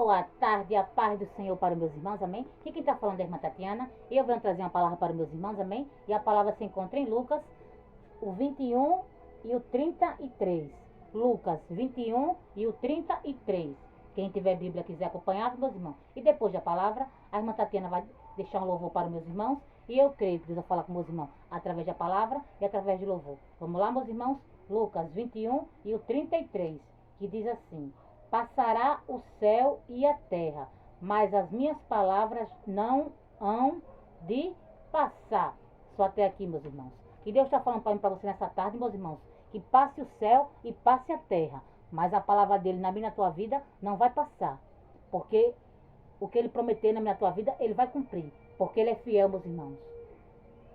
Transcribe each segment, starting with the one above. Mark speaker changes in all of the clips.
Speaker 1: Boa tarde, a paz do Senhor para os meus irmãos, amém? Aqui quem está falando é a irmã Tatiana, e eu venho trazer uma palavra para os meus irmãos, amém? E a palavra se encontra em Lucas, o 21 e o 33. Lucas 21 e o 33. Quem tiver Bíblia quiser acompanhar, meus irmãos. E depois da palavra, a irmã Tatiana vai deixar um louvor para os meus irmãos, e eu creio que Deus vai falar com meus irmãos através da palavra e através do louvor. Vamos lá, meus irmãos? Lucas 21 e o 33, que diz assim: passará o céu e a terra, mas as minhas palavras não hão de passar. Só até aqui, meus irmãos. E Deus está falando para você nessa tarde, meus irmãos, que passe o céu e passe a terra, mas a palavra dele na minha, na tua vida não vai passar. Porque o que ele prometeu na minha, tua vida, ele vai cumprir. Porque ele é fiel, meus irmãos.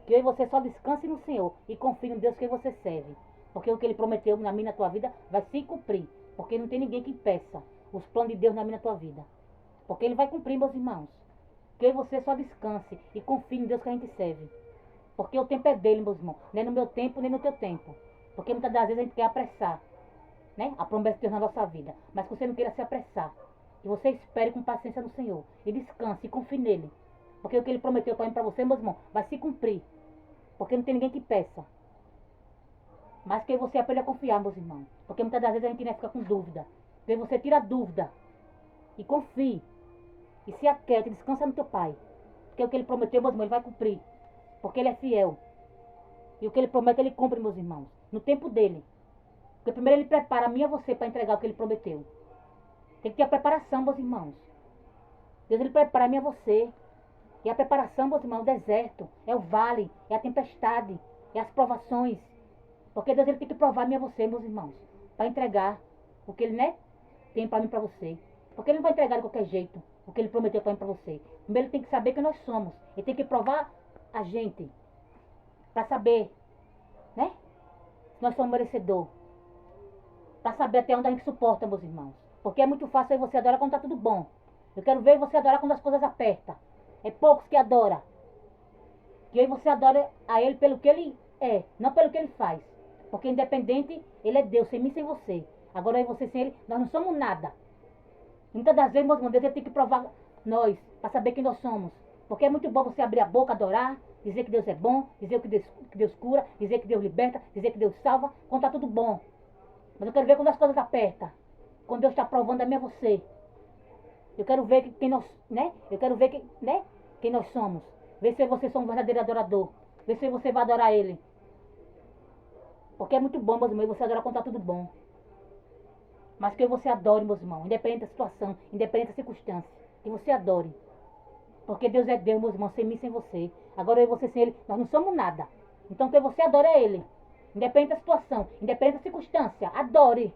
Speaker 1: Que eu e você só descanse no Senhor e confie no Deus que você serve. Porque o que ele prometeu na minha, na tua vida, vai se cumprir. Porque não tem ninguém que impeça os planos de Deus na minha, na tua vida. Porque ele vai cumprir, meus irmãos. Que eu e você só descanse e confie no Deus que a gente serve. Porque o tempo é dele, meus irmãos. Nem no meu tempo, nem no teu tempo. Porque muitas das vezes a gente quer apressar, né, a promessa de Deus na nossa vida. Mas que você não queira se apressar. Que você espere com paciência no Senhor. E descanse e confie nele. Porque o que ele prometeu para mim, para você, meus irmãos, vai se cumprir. Porque não tem ninguém que peça. Mas que você aprenda a confiar, meus irmãos. Porque muitas das vezes a gente não fica com dúvida. Que você tira a dúvida. E confie. E se aquieta, descansa no teu Pai. Porque o que ele prometeu, meus irmãos, ele vai cumprir. Porque ele é fiel. E o que ele promete, ele cumpre, meus irmãos. No tempo dele. Porque primeiro ele prepara a mim e a você para entregar o que ele prometeu. Tem que ter a preparação, meus irmãos. Deus, ele prepara a mim e a você. E a preparação, meus irmãos, é o deserto, é o vale, é a tempestade, é as provações. Porque Deus, ele tem que provar a mim e a você, meus irmãos. Para entregar o que ele, né, tem para mim e para você. Porque ele não vai entregar de qualquer jeito o que ele prometeu para mim e para você. Primeiro ele tem que saber quem nós somos. Ele tem que provar a gente. Para saber, né, se nós somos merecedor. Para saber até onde a gente suporta, meus irmãos. Porque é muito fácil aí você adorar quando está tudo bom. Eu quero ver você adorar quando as coisas apertam. É poucos que adoram. Que aí você adora a ele pelo que ele é, não pelo que ele faz. Porque independente, ele é Deus, sem mim, sem você. Agora eu e você sem ele, nós não somos nada. Muitas das vezes, meus irmãos, Deus tem que provar nós, para saber quem nós somos. Porque é muito bom você abrir a boca, adorar, dizer que Deus é bom, dizer que Deus cura, dizer que Deus liberta, dizer que Deus salva, quando está tudo bom. Mas eu quero ver quando as coisas apertam. Quando Deus está provando a mim e a você. Eu quero ver quem nós, né? Eu quero ver quem nós somos. Ver se você é um verdadeiro adorador. Ver se você vai adorar ele. Porque é muito bom, meus irmãos, você adorar quando está tudo bom. Mas que você adore, meus irmãos, independente da situação, independente da circunstância. Que você adore. Porque Deus é Deus, meus irmãos, sem mim, sem você. Agora eu e você sem ele, nós não somos nada. Então que você adore a ele. Independente da situação, independente da circunstância. Adore.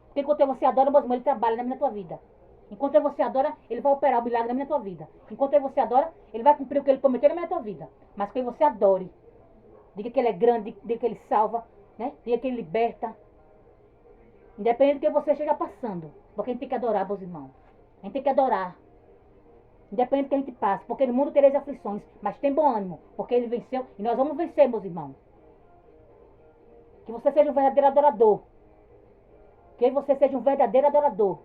Speaker 1: Porque enquanto você adora, meus irmãos, ele trabalha na minha, tua vida. Enquanto você adora, ele vai operar o milagre na minha, tua vida. Enquanto você adora, ele vai cumprir o que ele prometeu na minha, tua vida. Mas que você adore. Diga que ele é grande, diga que ele salva, né? Diga que ele liberta. Independente do que você esteja passando. Porque a gente tem que adorar, meus irmãos. A gente tem que adorar. Independente do que a gente passe. Porque no mundo tereis aflições. Mas tem bom ânimo. Porque ele venceu e nós vamos vencer, meus irmãos. Que você seja um verdadeiro adorador. Que você seja um verdadeiro adorador.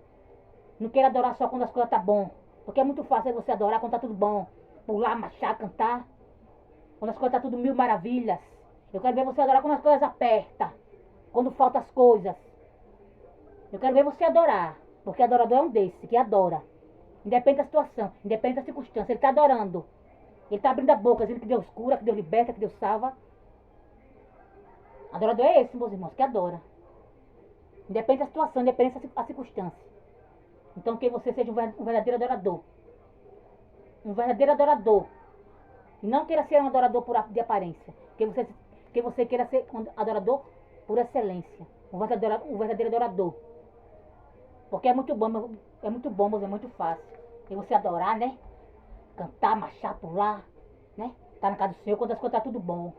Speaker 1: Não queira adorar só quando as coisas estão bom. Porque é muito fácil você adorar quando está tudo bom. Pular, marchar, cantar. Quando as coisas estão tudo mil maravilhas. Eu quero ver você adorar quando as coisas apertam. Quando faltam as coisas. Eu quero ver você adorar. Porque adorador é um desse, que adora. Independente da situação, independente da circunstância. Ele está adorando. Ele está abrindo a boca, dizendo que Deus cura, que Deus liberta, que Deus salva. Adorador é esse, meus irmãos, que adora. Independente da situação, independente da circunstância. Então que você seja um verdadeiro adorador. Um verdadeiro adorador. E não queira ser um adorador de aparência. Que você queira ser um adorador por excelência. Um verdadeiro adorador. Porque é muito bom, mas é muito fácil. E você adorar, né? Cantar, marchar, pular, né? Tá na casa do Senhor quando as coisas estão tudo bom.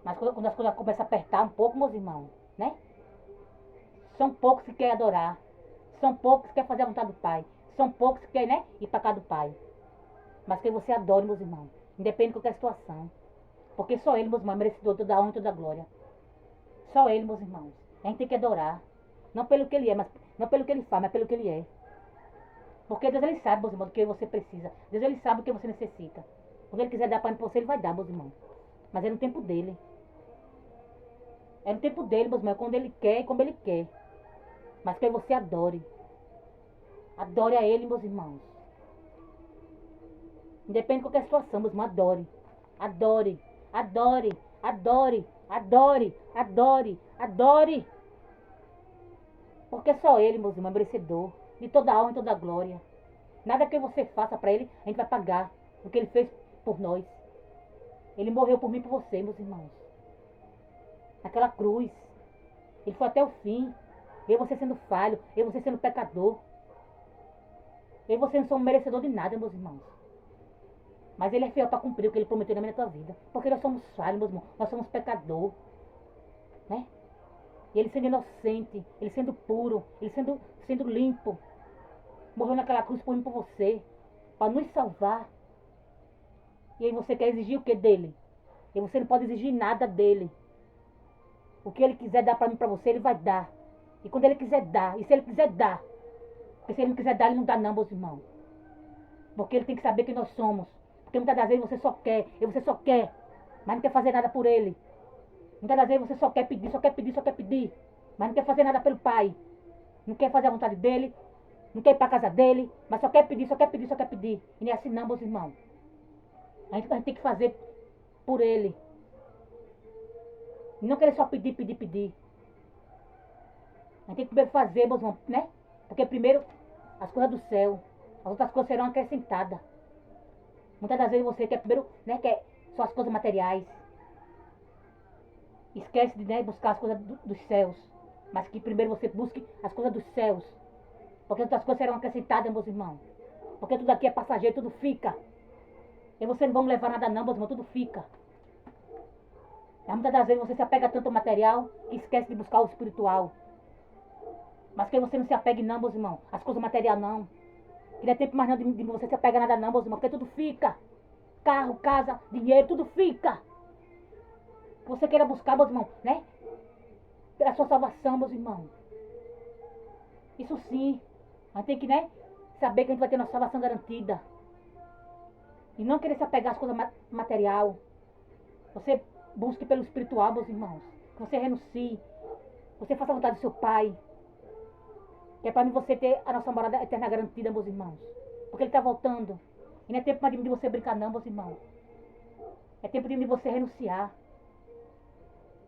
Speaker 1: Mas quando as coisas começam a apertar um pouco, meus irmãos, né? São poucos que querem adorar. São poucos que querem fazer a vontade do Pai. São poucos que querem, né, ir para casa do Pai. Mas que você adore, meus irmãos. Independente de qualquer situação. Porque só Ele, meus irmãos, é merecedor de toda a honra e toda a glória. Só Ele, meus irmãos. A gente tem que adorar. Não pelo que Ele é, mas não pelo que Ele faz, mas pelo que Ele é. Porque Deus, ele sabe, meus irmãos, do que você precisa. Deus, ele sabe o que você necessita. Quando ele quiser dar para você, ele vai dar, meus irmãos. Mas é no tempo dele. É no tempo dele, meus irmãos, quando ele quer e como ele quer. Mas que você adore. Adore a ele, meus irmãos. Independente de qualquer situação, meus irmãos, adore. Adore, adore, adore, adore, adore, adore. Porque só ele, meus irmãos, é merecedor de toda a honra e toda a glória. Nada que você faça para ele, a gente vai pagar o que ele fez por nós. Ele morreu por mim e por você, meus irmãos. Naquela cruz. Ele foi até o fim. Eu e você sendo falho, eu e você sendo pecador. Eu e você não somos merecedor de nada, meus irmãos. Mas ele é fiel para cumprir o que ele prometeu na minha tua vida. Porque nós somos falhos, meus irmãos. Nós somos pecador. Né? E ele sendo inocente, ele sendo puro, ele sendo limpo. Morreu naquela cruz por mim e por você. Para nos salvar. E aí você quer exigir o que dele? E você não pode exigir nada dele. O que ele quiser dar para mim e para você, ele vai dar. E quando ele quiser dar, e se ele quiser dar. Porque se ele não quiser dar, ele não dá não, meus irmãos. Porque ele tem que saber quem nós somos. Porque muitas das vezes você só quer, e você só quer, mas não quer fazer nada por ele. Muitas das vezes você só quer pedir, só quer pedir, só quer pedir, mas não quer fazer nada pelo Pai. Não quer fazer a vontade dele, não quer ir para a casa dele, mas só quer pedir, só quer pedir, só quer pedir. E não é assim não, meus irmãos. A gente tem que fazer por ele. E não querer só pedir, pedir, pedir. A gente tem que primeiro fazer, meus irmãos, né? Porque primeiro as coisas do céu, as outras coisas serão acrescentadas. Muitas das vezes você quer primeiro, né, quer só as coisas materiais. Esquece de, né, buscar as coisas dos céus. Mas que primeiro você busque as coisas dos céus. Porque as outras coisas serão acrescentadas, meus irmãos. Porque tudo aqui é passageiro, tudo fica. E vocês não vão levar nada não, meus irmãos, tudo fica. Mas muitas das vezes você se apega tanto ao material e esquece de buscar o espiritual. Mas que você não se apegue não, meus irmãos. As coisas materiais não. Que não é tempo mais não de você se apegar nada não, meus irmãos. Porque tudo fica. Carro, casa, dinheiro, tudo fica. Você queira buscar, meus irmãos, né? Pela sua salvação, meus irmãos. Isso sim. A gente tem que, né? Saber que a gente vai ter nossa salvação garantida. E não querer se apegar às coisas material. Você busque pelo espiritual, meus irmãos. Que você renuncie. Você faça a vontade do seu Pai. Que é para mim você ter a nossa morada eterna garantida, meus irmãos. Porque ele está voltando. E não é tempo mais de você brincar não, meus irmãos. É tempo de você renunciar.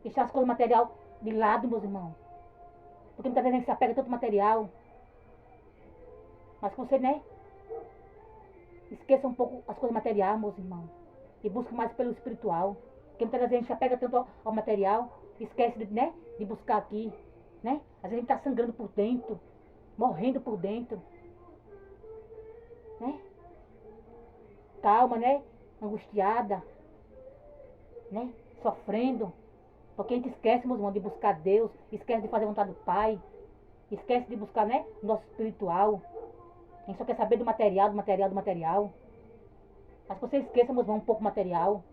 Speaker 1: Deixar as coisas material de lado, meus irmãos. Porque muitas vezes a gente se apega tanto material. Mas que você, né? Esqueça um pouco as coisas materiais, meus irmãos. E busque mais pelo espiritual. Porque muitas vezes a gente se apega tanto ao material. Esquece de, né? De buscar aqui. Né? Às vezes a gente está sangrando por dentro. Morrendo por dentro. Né? Calma, né? Angustiada. Né? Sofrendo. Porque a gente esquece, meus irmãos, de buscar Deus. Esquece de fazer a vontade do Pai. Esquece de buscar, né? O nosso espiritual. A gente só quer saber do material, do material, do material. Mas que você esqueça, meus irmãos, um pouco material.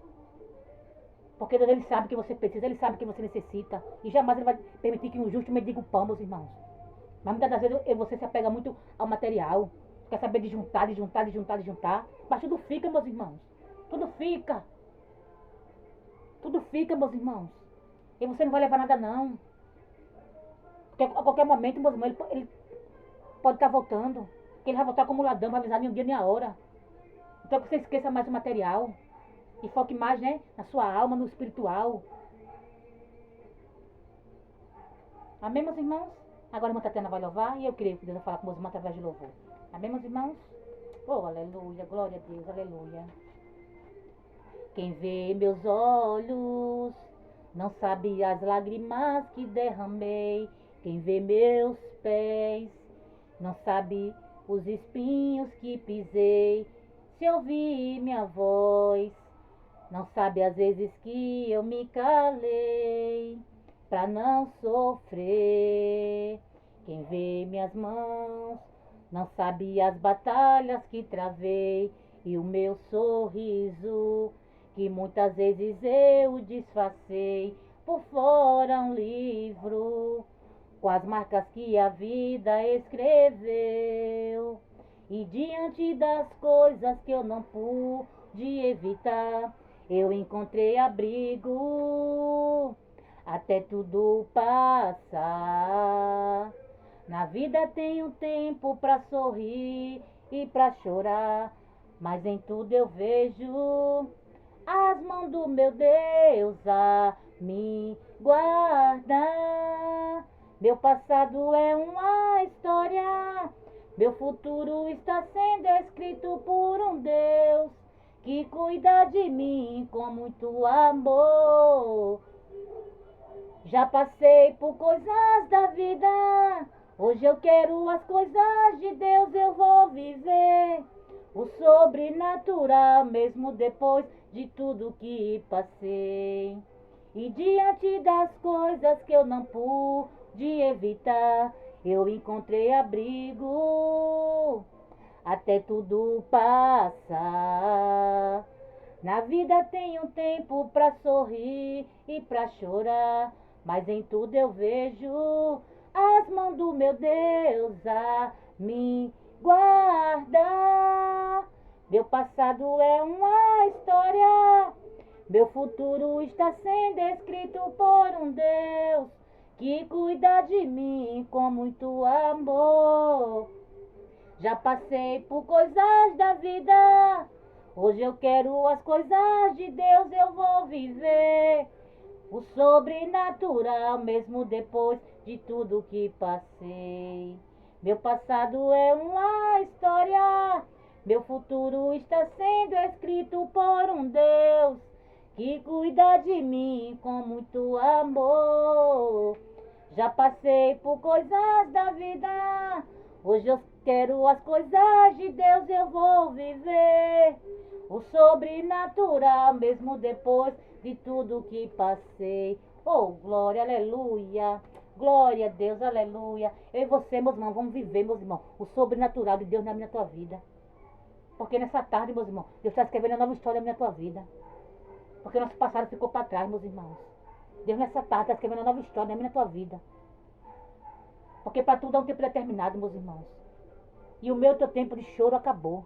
Speaker 1: Porque Deus, ele sabe o que você precisa, ele sabe o que você necessita. E jamais ele vai permitir que um justo mendigue o pão, meus irmãos. Mas muitas das vezes você se apega muito ao material. Quer saber de juntar, de juntar, de juntar, de juntar. Mas tudo fica, meus irmãos. Tudo fica. Tudo fica, meus irmãos. E você não vai levar nada, não. Porque a qualquer momento, meus irmãos, ele pode estar voltando. Ele vai voltar como ladrão, não vai avisar nem um dia nem a hora. Então que você esqueça mais o material. E foque mais, né, na sua alma, no espiritual. Amém, meus irmãos? Agora a irmã Tatiana vai louvar. E eu creio que Deus vai falar com meus irmãos através de louvor. Amém, meus irmãos? Oh, aleluia, glória a Deus, aleluia. Quem vê meus olhos não sabe as lágrimas que derramei. Quem vê meus pés não sabe os espinhos que pisei. Se ouvir minha voz, não sabe as vezes que eu me calei pra não sofrer. Quem vê minhas mãos não sabe as batalhas que travei e o meu sorriso que muitas vezes eu disfarcei por fora um livro com as marcas que a vida escreveu. E diante das coisas que eu não pude evitar, eu encontrei abrigo até tudo passar. Na vida tem um tempo pra sorrir e pra chorar, mas em tudo eu vejo as mãos do meu Deus a me guardar. Meu passado é uma história, meu futuro está sendo escrito por um Deus que cuida de mim com muito amor. Já passei por coisas da vida, hoje eu quero as coisas de Deus, eu vou viver o sobrenatural, mesmo depois de tudo que passei. E diante das coisas que eu não pude evitar, eu encontrei abrigo até tudo passar. Na vida tem um tempo pra sorrir e pra chorar, mas em tudo eu vejo as mãos do meu Deus a me guardar. Meu passado é uma história, meu futuro está sendo escrito por um Deus que cuida de mim com muito amor. Já passei por coisas da vida, hoje eu quero as coisas de Deus, eu vou viver o sobrenatural, mesmo depois de tudo que passei. Meu passado é uma história, meu futuro está sendo escrito por um Deus que cuida de mim com muito amor. Já passei por coisas da vida, hoje eu quero as coisas de Deus, eu vou viver o sobrenatural, mesmo depois de tudo que passei. Oh, glória, aleluia. Glória a Deus, aleluia. Eu e você, meus irmãos, vamos viver, meus irmãos, o sobrenatural de Deus na minha tua vida. Porque nessa tarde, meus irmãos, Deus está escrevendo uma nova história na minha tua vida. Porque nosso passado ficou para trás, meus irmãos. Deus nessa tarde está escrevendo uma nova história na minha tua vida. Porque para tudo há um tempo determinado, meus irmãos. E o meu teu tempo de choro acabou.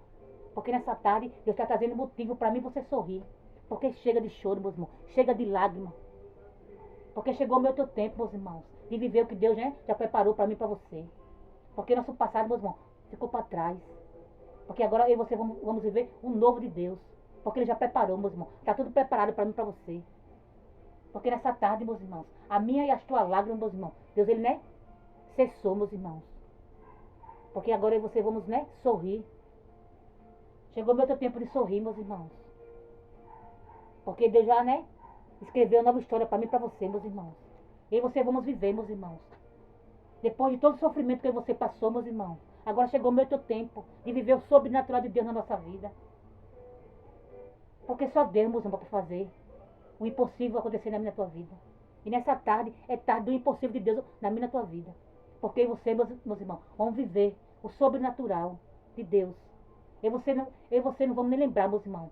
Speaker 1: Porque nessa tarde Deus está trazendo motivo para mim você sorrir. Porque chega de choro, meus irmãos. Chega de lágrima. Porque chegou o meu teu tempo, meus irmãos, de viver o que Deus já preparou para mim e para você. Porque nosso passado, meus irmãos, ficou para trás. Porque agora eu e você vamos viver um novo de Deus. Porque Ele já preparou, meus irmãos. Está tudo preparado para mim e para você. Porque nessa tarde, meus irmãos, a minha e as tuas lágrimas, meus irmãos, Deus, Ele, né, cessou, meus irmãos. Porque agora eu e você vamos, né, sorrir. Chegou o meu tempo de sorrir, meus irmãos. Porque Deus já, né, escreveu uma nova história para mim e para você, meus irmãos. Eu e você vamos viver, meus irmãos. Depois de todo o sofrimento que você passou, meus irmãos, agora chegou o meu tempo de viver o sobrenatural de Deus na nossa vida. Porque só Deus, meus irmãos, pode fazer o impossível acontecer na minha tua vida. E nessa tarde é tarde do impossível de Deus na minha tua vida. Porque você, meus irmãos, vão viver o sobrenatural de Deus. Eu e você não vamos nem lembrar, meus irmãos,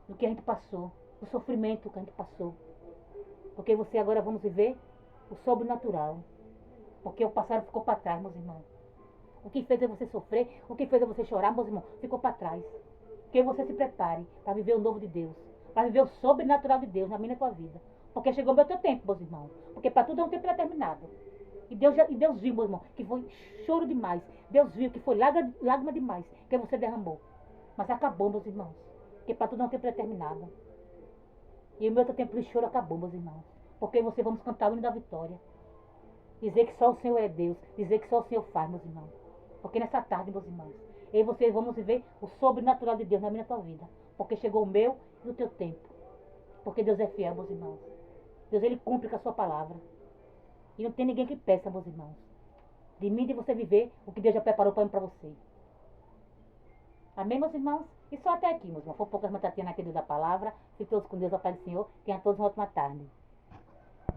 Speaker 1: do que a gente passou, do sofrimento que a gente passou. Porque você agora vamos viver o sobrenatural. Porque o passado ficou para trás, meus irmãos. O que fez você sofrer, o que fez você chorar, meus irmãos, ficou para trás. Que você se prepare para viver o novo de Deus. Para viver o sobrenatural de Deus na minha e tua vida. Porque chegou o meu teu tempo, meus irmãos. Porque para tudo é um tempo determinado. E Deus viu, meu irmão, que foi choro demais. Deus viu que foi lágrima demais que você derramou. Mas acabou, meus irmãos. Porque para tudo é um tempo determinado. E o meu tempo de choro acabou, meus irmãos. Porque você vamos cantar o hino da vitória. Dizer que só o Senhor é Deus. Dizer que só o Senhor faz, meus irmãos. Porque nessa tarde, meus irmãos, eu e vocês vamos viver o sobrenatural de Deus na minha e tua vida. Porque chegou o meu e o teu tempo. Porque Deus é fiel, meus irmãos. Deus, Ele cumpre com a sua palavra. E não tem ninguém que peça, meus irmãos, de mim, de você viver o que Deus já preparou para mim, para você. Amém, meus irmãos? E só até aqui, meus irmãos. Foi poucas matatinhas naquele da palavra. Se todos com Deus, ao Pai do Senhor. Tenha todos uma ótima tarde.